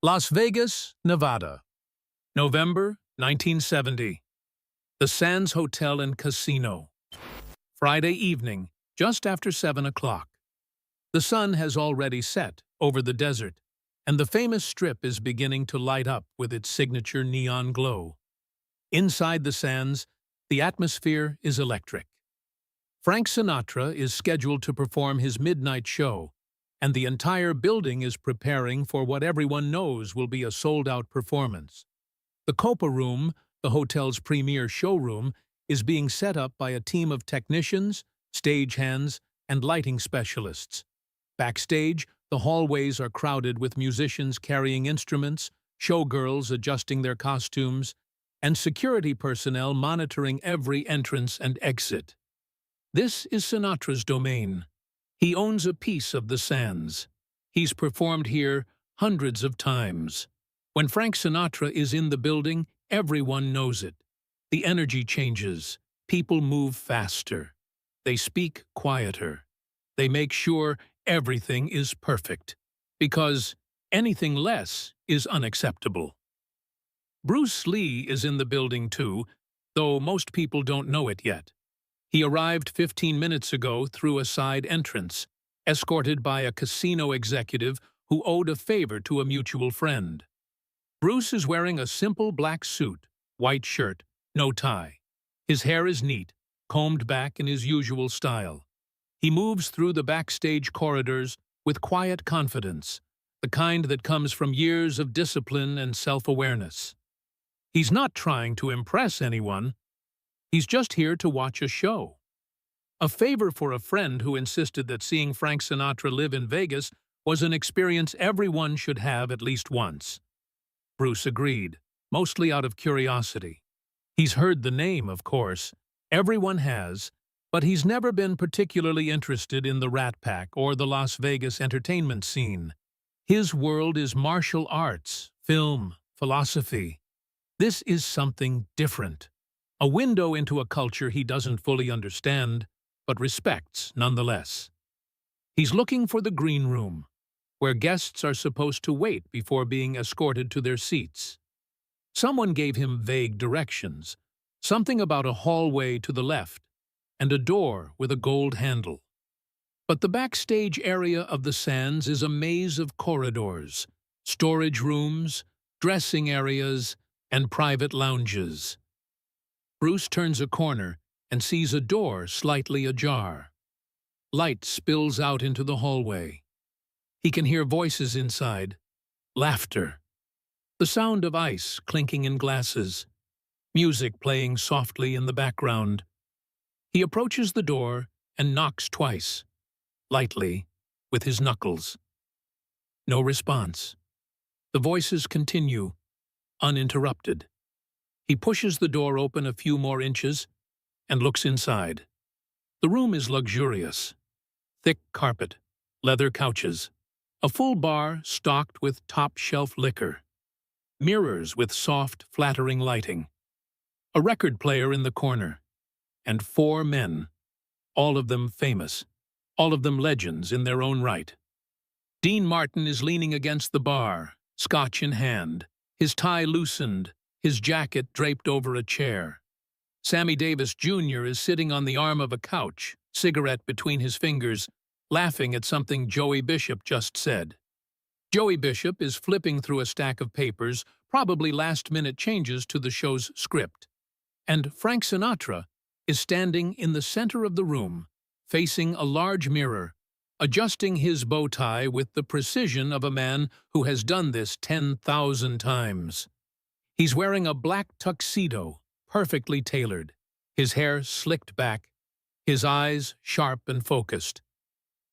Las Vegas, Nevada, November 1970. The Sands Hotel and Casino. Friday evening, just after 7 o'clock. The sun has already set over the desert, and the famous strip is beginning to light up with its signature neon glow. Inside the Sands, the atmosphere is electric. Frank Sinatra is scheduled to perform his midnight show, and the entire building is preparing for what everyone knows will be a sold-out performance. The Copa Room, the hotel's premier showroom, is being set up by a team of technicians, stagehands, and lighting specialists. Backstage, the hallways are crowded with musicians carrying instruments, showgirls adjusting their costumes, and security personnel monitoring every entrance and exit. This is Sinatra's domain. He owns a piece of the Sands. He's performed here hundreds of times. When Frank Sinatra is in the building, everyone knows it. The energy changes. People move faster. They speak quieter. They make sure everything is perfect, because anything less is unacceptable. Bruce Lee is in the building too, though most people don't know it yet. He arrived 15 minutes ago through a side entrance, escorted by a casino executive who owed a favor to a mutual friend. Bruce is wearing a simple black suit, white shirt, no tie. His hair is neat, combed back in his usual style. He moves through the backstage corridors with quiet confidence, the kind that comes from years of discipline and self-awareness. He's not trying to impress anyone. He's just here to watch a show. A favor for a friend who insisted that seeing Frank Sinatra live in Vegas was an experience everyone should have at least once. Bruce agreed, mostly out of curiosity. He's heard the name, of course. Everyone has, but he's never been particularly interested in the Rat Pack or the Las Vegas entertainment scene. His world is martial arts, film, philosophy. This is something different. A window into a culture he doesn't fully understand, but respects nonetheless. He's looking for the green room, where guests are supposed to wait before being escorted to their seats. Someone gave him vague directions, something about a hallway to the left and a door with a gold handle. But the backstage area of the Sands is a maze of corridors, storage rooms, dressing areas, and private lounges. Bruce turns a corner and sees a door slightly ajar. Light spills out into the hallway. He can hear voices inside, laughter, the sound of ice clinking in glasses, music playing softly in the background. He approaches the door and knocks twice, lightly, with his knuckles. No response. The voices continue, uninterrupted. He pushes the door open a few more inches and looks inside. The room is luxurious. Thick carpet, leather couches, a full bar stocked with top-shelf liquor, mirrors with soft, flattering lighting, a record player in the corner, and 4 men, all of them famous, all of them legends in their own right. Dean Martin is leaning against the bar, scotch in hand, his tie loosened, his jacket draped over a chair. Sammy Davis Jr. is sitting on the arm of a couch, cigarette between his fingers, laughing at something Joey Bishop just said. Joey Bishop is flipping through a stack of papers, probably last-minute changes to the show's script. And Frank Sinatra is standing in the center of the room, facing a large mirror, adjusting his bow tie with the precision of a man who has done this 10,000 times. He's wearing a black tuxedo, perfectly tailored, his hair slicked back, his eyes sharp and focused.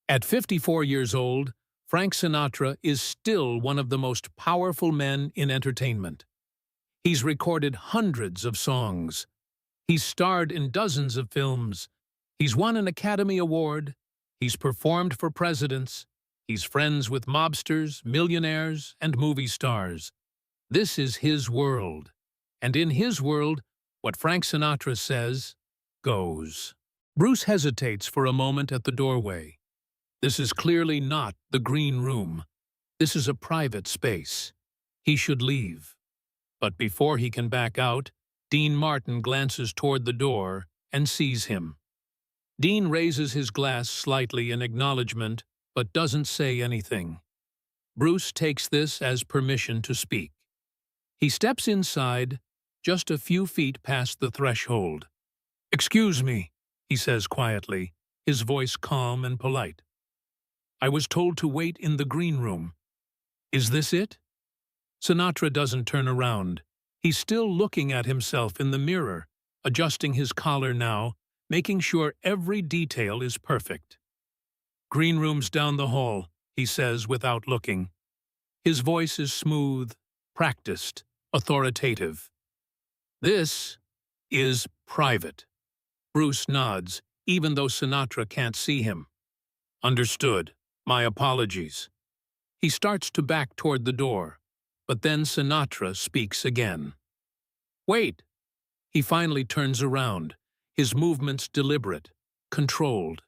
At 54 years old, Frank Sinatra is still one of the most powerful men in entertainment. He's recorded hundreds of songs. He's starred in dozens of films. He's won an Academy Award. He's performed for presidents. He's friends with mobsters, millionaires, and movie stars. This is his world. And in his world, what Frank Sinatra says goes. Bruce hesitates for a moment at the doorway. This is clearly not the green room. This is a private space. He should leave. But before he can back out, Dean Martin glances toward the door and sees him. Dean raises his glass slightly in acknowledgement, but doesn't say anything. Bruce takes this as permission to speak. He steps inside, just a few feet past the threshold. "Excuse me," he says quietly, his voice calm and polite. "I was told to wait in the green room. Is this it?" Sinatra doesn't turn around. He's still looking at himself in the mirror, adjusting his collar now, making sure every detail is perfect. "Green room's down the hall," he says without looking. His voice is smooth, practiced, authoritative. "This is private." Bruce nods, even though Sinatra can't see him. "Understood. My apologies." He starts to back toward the door, but then Sinatra speaks again. "Wait." He finally turns around, his movements deliberate, controlled.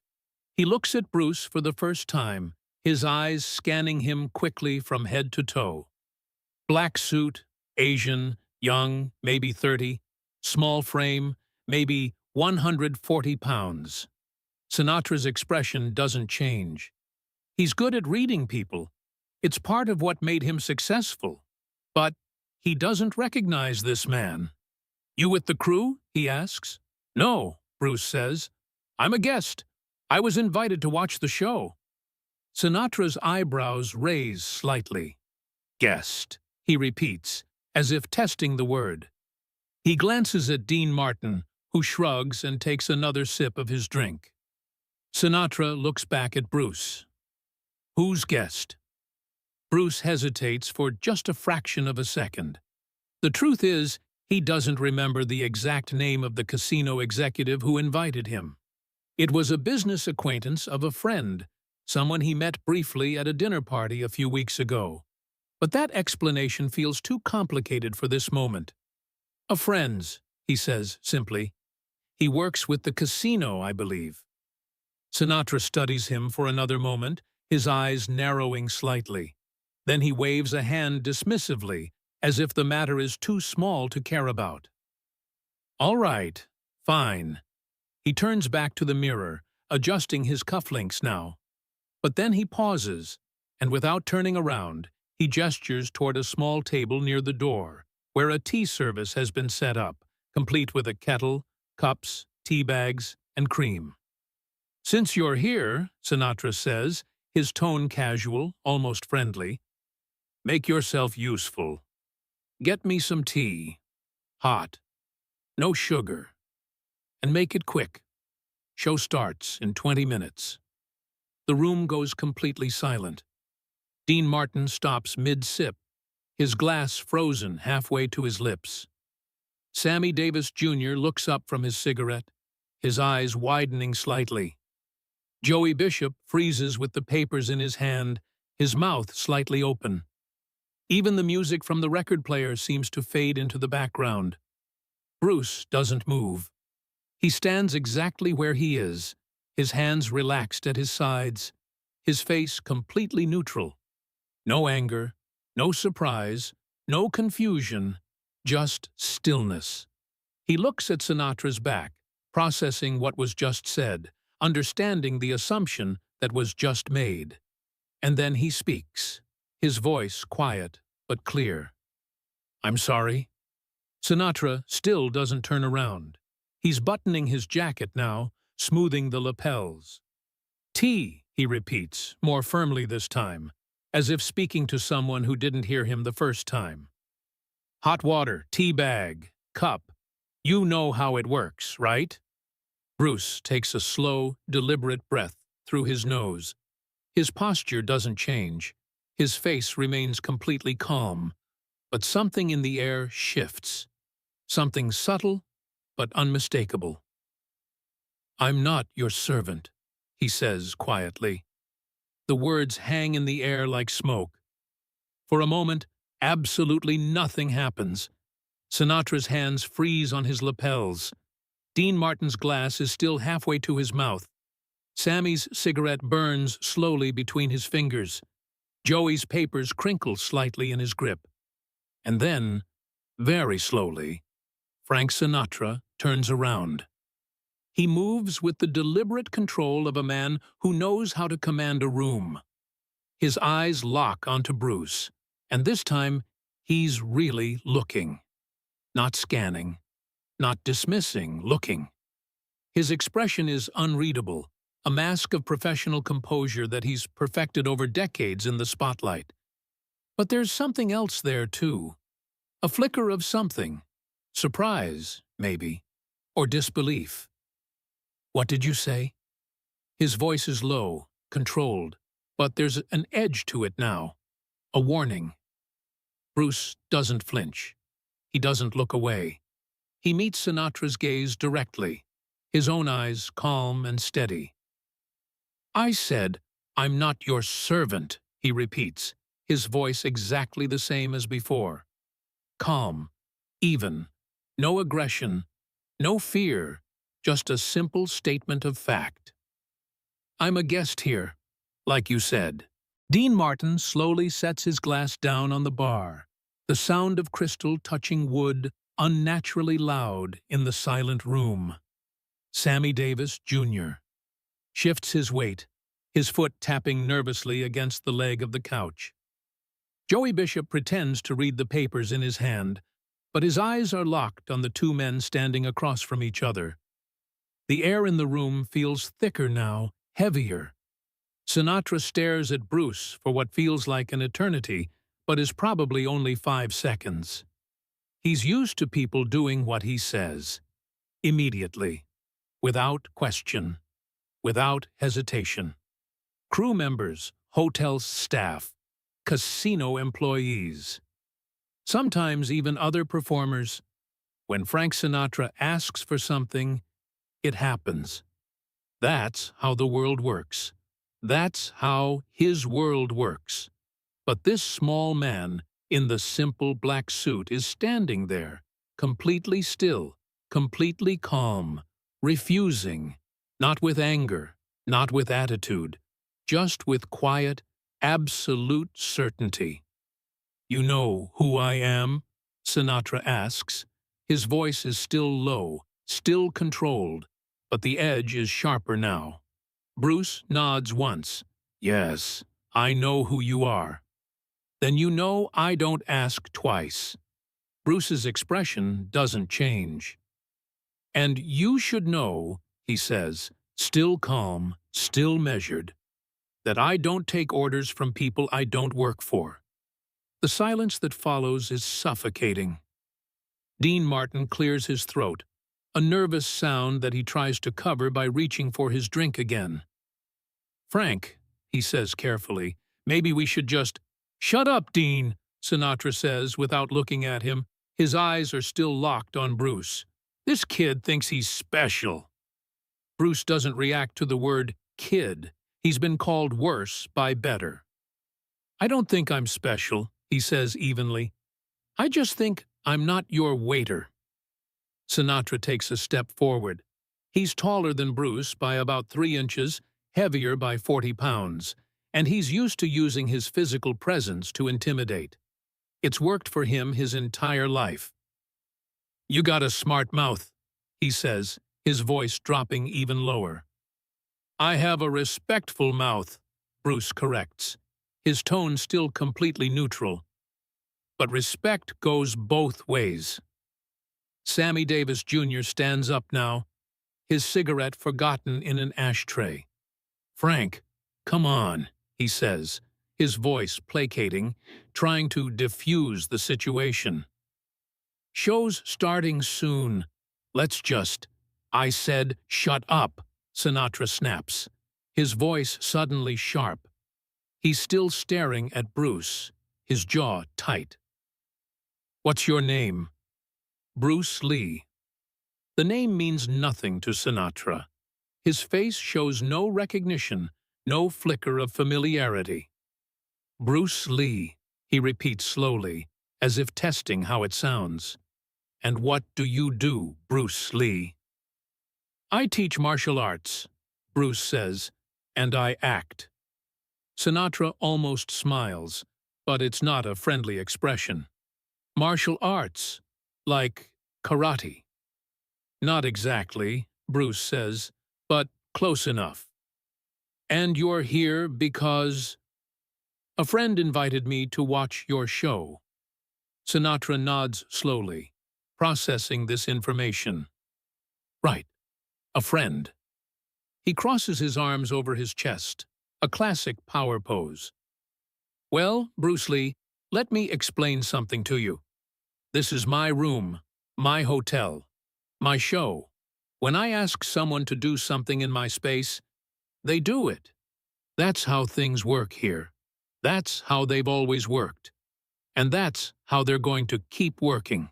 He looks at Bruce for the first time, his eyes scanning him quickly from head to toe. Black suit, Asian, young, maybe 30, small frame, maybe 140 pounds. Sinatra's expression doesn't change. He's good at reading people. It's part of what made him successful. But he doesn't recognize this man. "You with the crew?" he asks. "No," Bruce says. "I'm a guest. I was invited to watch the show." Sinatra's eyebrows raise slightly. "Guest," he repeats, as if testing the word. He glances at Dean Martin, who shrugs and takes another sip of his drink. Sinatra looks back at Bruce. "Whose guest?" Bruce hesitates for just a fraction of a second. The truth is, he doesn't remember the exact name of the casino executive who invited him. It was a business acquaintance of a friend, someone he met briefly at a dinner party a few weeks ago. But that explanation feels too complicated for this moment. "A friend's," he says simply. "He works with the casino, I believe." Sinatra studies him for another moment, his eyes narrowing slightly. Then he waves a hand dismissively, as if the matter is too small to care about. "All right, fine." He turns back to the mirror, adjusting his cufflinks now. But then he pauses, and without turning around, he gestures toward a small table near the door, where a tea service has been set up, complete with a kettle, cups, tea bags, and cream. "Since you're here," Sinatra says, his tone casual, almost friendly, "make yourself useful. Get me some tea. Hot. No sugar. And make it quick. Show starts in 20 minutes." The room goes completely silent. Dean Martin stops mid-sip, his glass frozen halfway to his lips. Sammy Davis Jr. looks up from his cigarette, his eyes widening slightly. Joey Bishop freezes with the papers in his hand, his mouth slightly open. Even the music from the record player seems to fade into the background. Bruce doesn't move. He stands exactly where he is, his hands relaxed at his sides, his face completely neutral. No anger, no surprise, no confusion, just stillness. He looks at Sinatra's back, processing what was just said, understanding the assumption that was just made. And then he speaks, his voice quiet but clear. "I'm sorry." Sinatra still doesn't turn around. He's buttoning his jacket now, smoothing the lapels. "Tea," he repeats, more firmly this time, as if speaking to someone who didn't hear him the first time. "Hot water, tea bag, cup. You know how it works, right?" Bruce takes a slow, deliberate breath through his nose. His posture doesn't change. His face remains completely calm, but something in the air shifts. Something subtle, but unmistakable. "I'm not your servant," he says quietly. The words hang in the air like smoke. For a moment, absolutely nothing happens. Sinatra's hands freeze on his lapels. Dean Martin's glass is still halfway to his mouth. Sammy's cigarette burns slowly between his fingers. Joey's papers crinkle slightly in his grip. And then, very slowly, Frank Sinatra turns around. He moves with the deliberate control of a man who knows how to command a room. His eyes lock onto Bruce, and this time he's really looking. Not scanning, not dismissing, looking. His expression is unreadable, a mask of professional composure that he's perfected over decades in the spotlight. But there's something else there, too. A flicker of something. Surprise, maybe, or disbelief. "What did you say?" His voice is low, controlled, but there's an edge to it now. A warning. Bruce doesn't flinch. He doesn't look away. He meets Sinatra's gaze directly, his own eyes calm and steady. "I said, I'm not your servant," he repeats, his voice exactly the same as before. Calm, even, no aggression, no fear, just a simple statement of fact. "I'm a guest here, like you said." Dean Martin slowly sets his glass down on the bar, the sound of crystal touching wood unnaturally loud in the silent room. Sammy Davis Jr. shifts his weight, his foot tapping nervously against the leg of the couch. Joey Bishop pretends to read the papers in his hand, but his eyes are locked on the two men standing across from each other. The air in the room feels thicker now, heavier. Sinatra stares at Bruce for what feels like an eternity, but is probably only 5 seconds. He's used to people doing what he says. Immediately. Without question. Without hesitation. Crew members, hotel staff, casino employees. Sometimes even other performers. When Frank Sinatra asks for something, it happens. That's how the world works. That's how his world works. But this small man in the simple black suit is standing there, completely still, completely calm, refusing, not with anger, not with attitude, just with quiet, absolute certainty. "You know who I am?" Sinatra asks. His voice is still low, still controlled, but the edge is sharper now. Bruce nods once. "Yes, I know who you are." "Then you know I don't ask twice." Bruce's expression doesn't change. "And you should know," he says, still calm, still measured, "that I don't take orders from people I don't work for." The silence that follows is suffocating. Dean Martin clears his throat, a nervous sound that he tries to cover by reaching for his drink again. "Frank," he says carefully, "maybe we should just—" "Shut up, Dean," Sinatra says without looking at him. His eyes are still locked on Bruce. "This kid thinks he's special." Bruce doesn't react to the word kid. He's been called worse by better. "I don't think I'm special," he says evenly. "I just think I'm not your waiter." Sinatra takes a step forward. He's taller than Bruce by about 3 inches, heavier by 40 pounds, and he's used to using his physical presence to intimidate. It's worked for him his entire life. "You got a smart mouth," he says, his voice dropping even lower. "I have a respectful mouth," Bruce corrects, his tone still completely neutral. "But respect goes both ways." Sammy Davis Jr. stands up now, his cigarette forgotten in an ashtray. "Frank, come on," he says, his voice placating, trying to diffuse the situation. "Show's starting soon. Let's just—" "I said, shut up," Sinatra snaps, his voice suddenly sharp. He's still staring at Bruce, his jaw tight. "What's your name?" "Bruce Lee." The name means nothing to Sinatra. His face shows no recognition, no flicker of familiarity. "Bruce Lee," he repeats slowly, as if testing how it sounds. "And what do you do, Bruce Lee?" "I teach martial arts," Bruce says, "and I act." Sinatra almost smiles, but it's not a friendly expression. Martial arts, like karate. Not exactly, Bruce says, but close enough. And you're here because a friend invited me to watch your show. Sinatra nods slowly, processing this information. Right, a friend. He crosses his arms over his chest, a classic power pose. Well, Bruce Lee, let me explain something to you. This is my room, my hotel, my show. When I ask someone to do something in my space, they do it. That's how things work here. That's how they've always worked. And that's how they're going to keep working.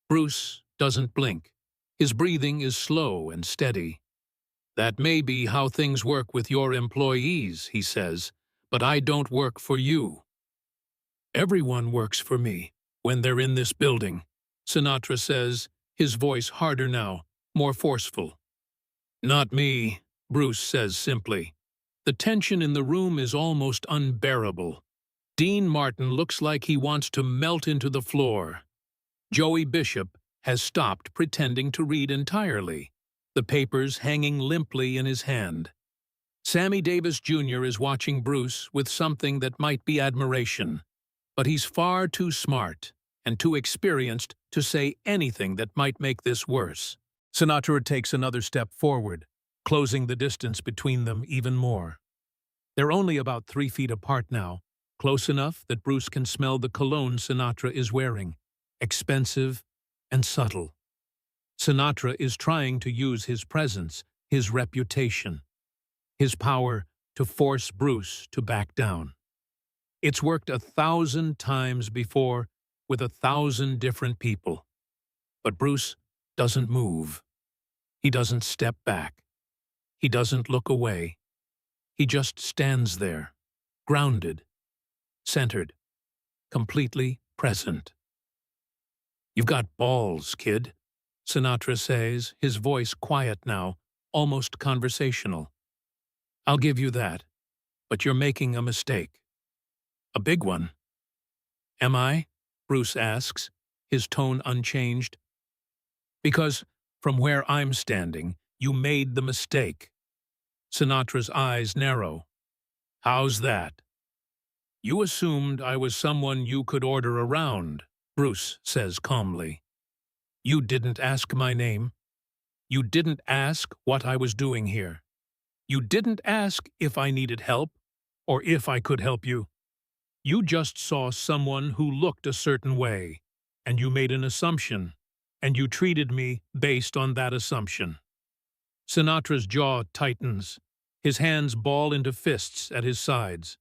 Bruce doesn't blink. His breathing is slow and steady. That may be how things work with your employees, he says, but I don't work for you. Everyone works for me when they're in this building, Sinatra says, his voice harder now, more forceful. Not me, Bruce says simply. The tension in the room is almost unbearable. Dean Martin looks like he wants to melt into the floor. Joey Bishop has stopped pretending to read entirely, the papers hanging limply in his hand. Sammy Davis Jr. is watching Bruce with something that might be admiration, but he's far too smart and too experienced to say anything that might make this worse. Sinatra takes another step forward, closing the distance between them even more. They're only about 3 feet apart now, close enough that Bruce can smell the cologne Sinatra is wearing, expensive and subtle. Sinatra is trying to use his presence, his reputation, his power to force Bruce to back down. It's worked 1,000 times before with 1,000 different people. But Bruce doesn't move. He doesn't step back. He doesn't look away. He just stands there, grounded, centered, completely present. You've got balls, kid, Sinatra says, his voice quiet now, almost conversational. I'll give you that, but you're making a mistake. A big one. Am I? Bruce asks, his tone unchanged. Because from where I'm standing, you made the mistake. Sinatra's eyes narrow. How's that? You assumed I was someone you could order around, Bruce says calmly. You didn't ask my name. You didn't ask what I was doing here. You didn't ask if I needed help or if I could help you. You just saw someone who looked a certain way, and you made an assumption, and you treated me based on that assumption. Sinatra's jaw tightens. His hands ball into fists at his sides.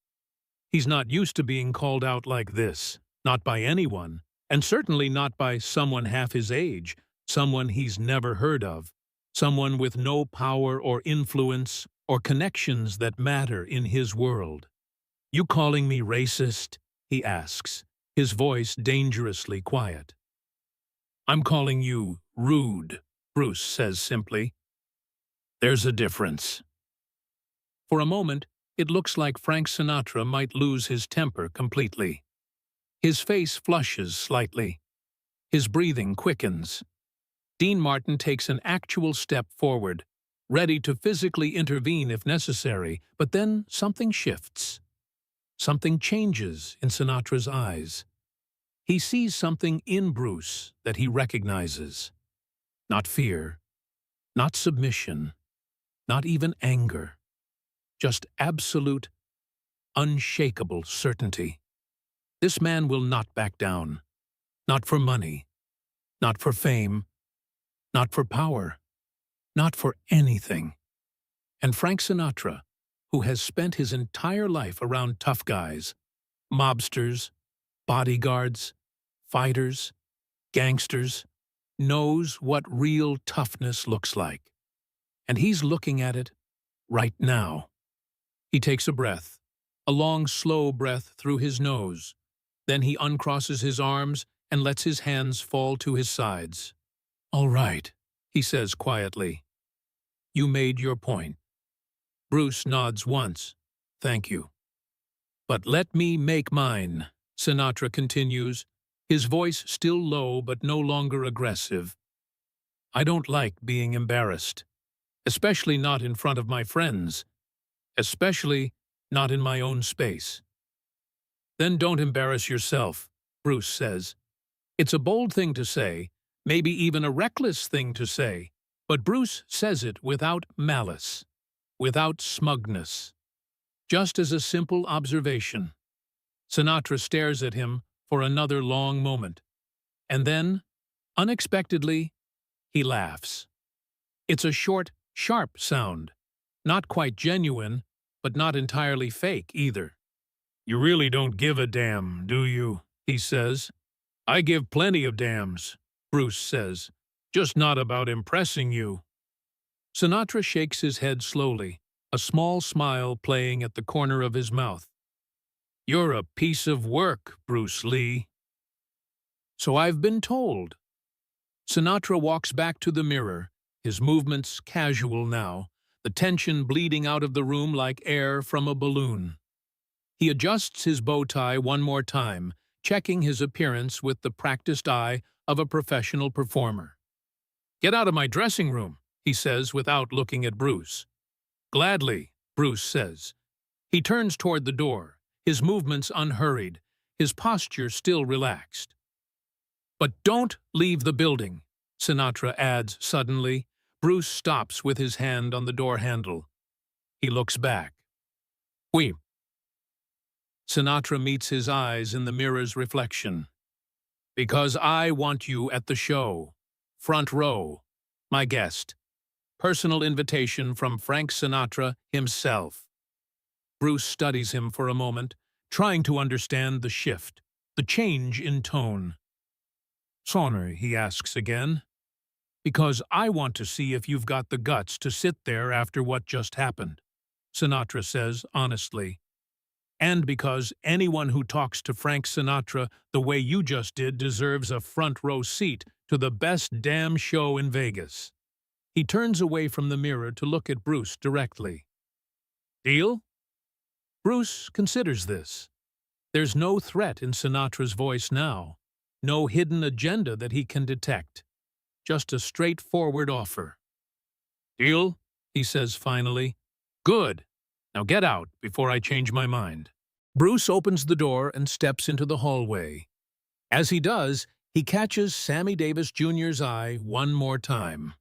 He's not used to being called out like this, not by anyone, and certainly not by someone half his age, someone he's never heard of, someone with no power or influence or connections that matter in his world. You calling me racist? He asks, his voice dangerously quiet. I'm calling you rude, Bruce says simply. There's a difference. For a moment, it looks like Frank Sinatra might lose his temper completely. His face flushes slightly. His breathing quickens. Dean Martin takes an actual step forward, ready to physically intervene if necessary, but then something shifts. Something changes in Sinatra's eyes. He sees something in Bruce that he recognizes. Not fear, not submission, not even anger. Just absolute, unshakable certainty. This man will not back down. Not for money, not for fame, not for power, not for anything. And Frank Sinatra, who has spent his entire life around tough guys, mobsters, bodyguards, fighters, gangsters, knows what real toughness looks like. And he's looking at it right now. He takes a breath, a long, slow breath through his nose. Then he uncrosses his arms and lets his hands fall to his sides. All right, he says quietly. You made your point. Bruce nods once. Thank you. But let me make mine, Sinatra continues, his voice still low but no longer aggressive. I don't like being embarrassed, especially not in front of my friends, especially not in my own space. Then don't embarrass yourself, Bruce says. It's a bold thing to say, maybe even a reckless thing to say, but Bruce says it without malice, without smugness, just as a simple observation. Sinatra stares at him for another long moment, and then, unexpectedly, he laughs. It's a short, sharp sound, not quite genuine, but not entirely fake either. You really don't give a damn, do you? He says. I give plenty of damns, Bruce says, just not about impressing you. Sinatra shakes his head slowly, a small smile playing at the corner of his mouth. You're a piece of work, Bruce Lee. So I've been told. Sinatra walks back to the mirror, his movements casual now, the tension bleeding out of the room like air from a balloon. He adjusts his bow tie one more time, checking his appearance with the practiced eye of a professional performer. Get out of my dressing room, he says without looking at Bruce. Gladly, Bruce says. He turns toward the door, his movements unhurried, his posture still relaxed. But don't leave the building, Sinatra adds suddenly. Bruce stops with his hand on the door handle. He looks back. Oui. Sinatra meets his eyes in the mirror's reflection. Because I want you at the show. Front row. My guest. Personal invitation from Frank Sinatra himself. Bruce studies him for a moment, trying to understand the shift, the change in tone. Sonner, he asks again. Because I want to see if you've got the guts to sit there after what just happened, Sinatra says honestly. And because anyone who talks to Frank Sinatra the way you just did deserves a front row seat to the best damn show in Vegas. He turns away from the mirror to look at Bruce directly. Deal? Bruce considers this. There's no threat in Sinatra's voice now, no hidden agenda that he can detect. Just a straightforward offer. Deal? He says finally. Good. Now get out before I change my mind. Bruce opens the door and steps into the hallway. As he does, he catches Sammy Davis Jr.'s eye one more time.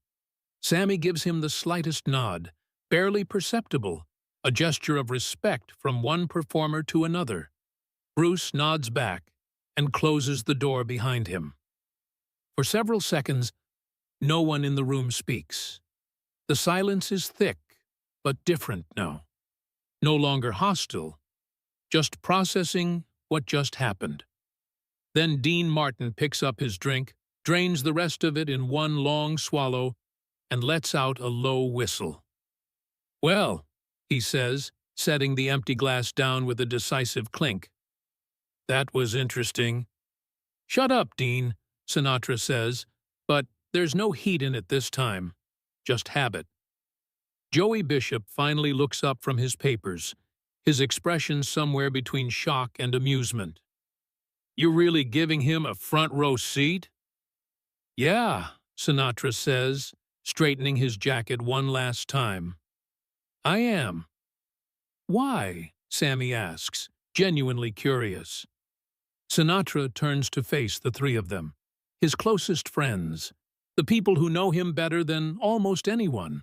Sammy gives him the slightest nod, barely perceptible, a gesture of respect from one performer to another. Bruce nods back and closes the door behind him. For several seconds, no one in the room speaks. The silence is thick, but different now. No longer hostile, just processing what just happened. Then Dean Martin picks up his drink, drains the rest of it in one long swallow, and lets out a low whistle. Well, he says, setting the empty glass down with a decisive clink. That was interesting. Shut up, Dean, Sinatra says, but there's no heat in it this time, just habit. Joey Bishop finally looks up from his papers, his expression somewhere between shock and amusement. You really giving him a front row seat? Yeah, Sinatra says, straightening his jacket one last time. I am. Why? Sammy asks, genuinely curious. Sinatra turns to face the three of them, his closest friends, the people who know him better than almost anyone.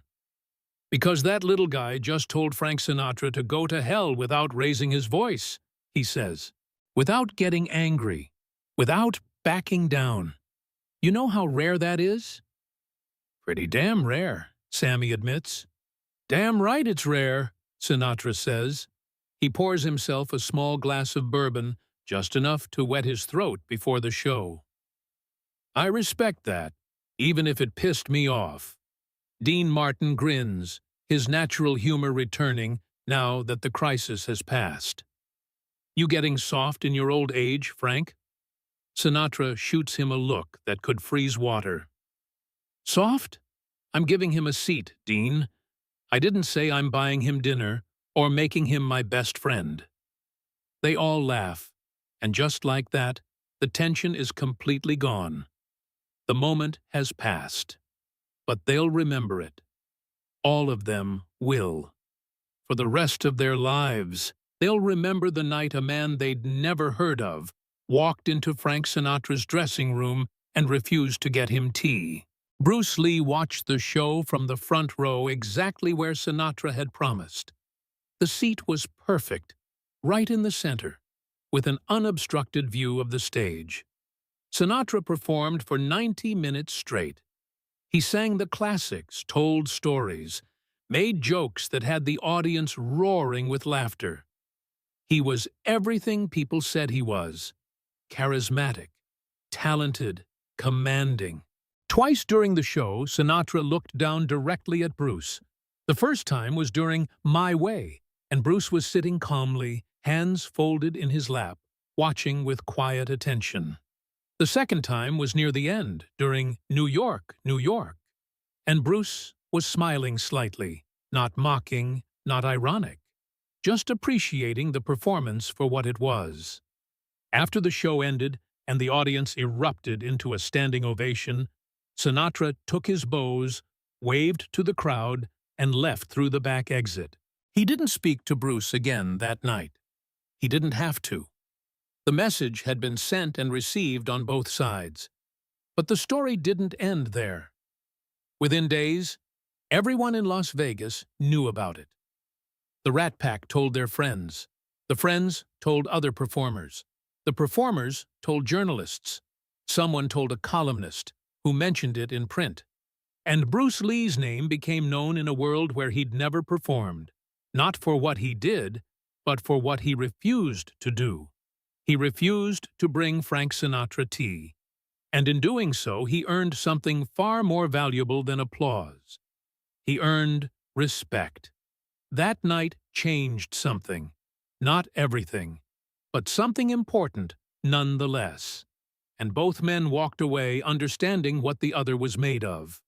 Because that little guy just told Frank Sinatra to go to hell without raising his voice, he says, without getting angry, without backing down. You know how rare that is? Pretty damn rare, Sammy admits. Damn right it's rare, Sinatra says. He pours himself a small glass of bourbon, just enough to wet his throat before the show. I respect that, even if it pissed me off. Dean Martin grins, his natural humor returning now that the crisis has passed. You getting soft in your old age, Frank? Sinatra shoots him a look that could freeze water. Soft? I'm giving him a seat, Dean. I didn't say I'm buying him dinner or making him my best friend. They all laugh, and just like that, The tension is completely gone. The moment has passed. But they'll remember it. All of them will. For the rest of their lives, they'll remember the night a man they'd never heard of walked into Frank Sinatra's dressing room and refused to get him tea. Bruce Lee watched the show from the front row exactly where Sinatra had promised. The seat was perfect, right in the center, with an unobstructed view of the stage. Sinatra performed for 90 minutes straight. He sang the classics, told stories, made jokes that had the audience roaring with laughter. He was everything people said he was: charismatic, talented, commanding. Twice during the show, Sinatra looked down directly at Bruce. The first time was during My Way, and Bruce was sitting calmly, hands folded in his lap, watching with quiet attention. The second time was near the end, during New York, New York, and Bruce was smiling slightly, not mocking, not ironic, just appreciating the performance for what it was. After the show ended and the audience erupted into a standing ovation, Sinatra took his bows, waved to the crowd, and left through the back exit. He didn't speak to Bruce again that night. He didn't have to. The message had been sent and received on both sides. But the story didn't end there. Within days, everyone in Las Vegas knew about it. The Rat Pack told their friends. The friends told other performers. The performers told journalists. Someone told a columnist, who mentioned it in print. And Bruce Lee's name became known in a world where he'd never performed, not for what he did, but for what he refused to do. He refused to bring Frank Sinatra tea, and in doing so he earned something far more valuable than applause. He earned respect. That night changed something. Not everything, but something important nonetheless. And both men walked away understanding what the other was made of.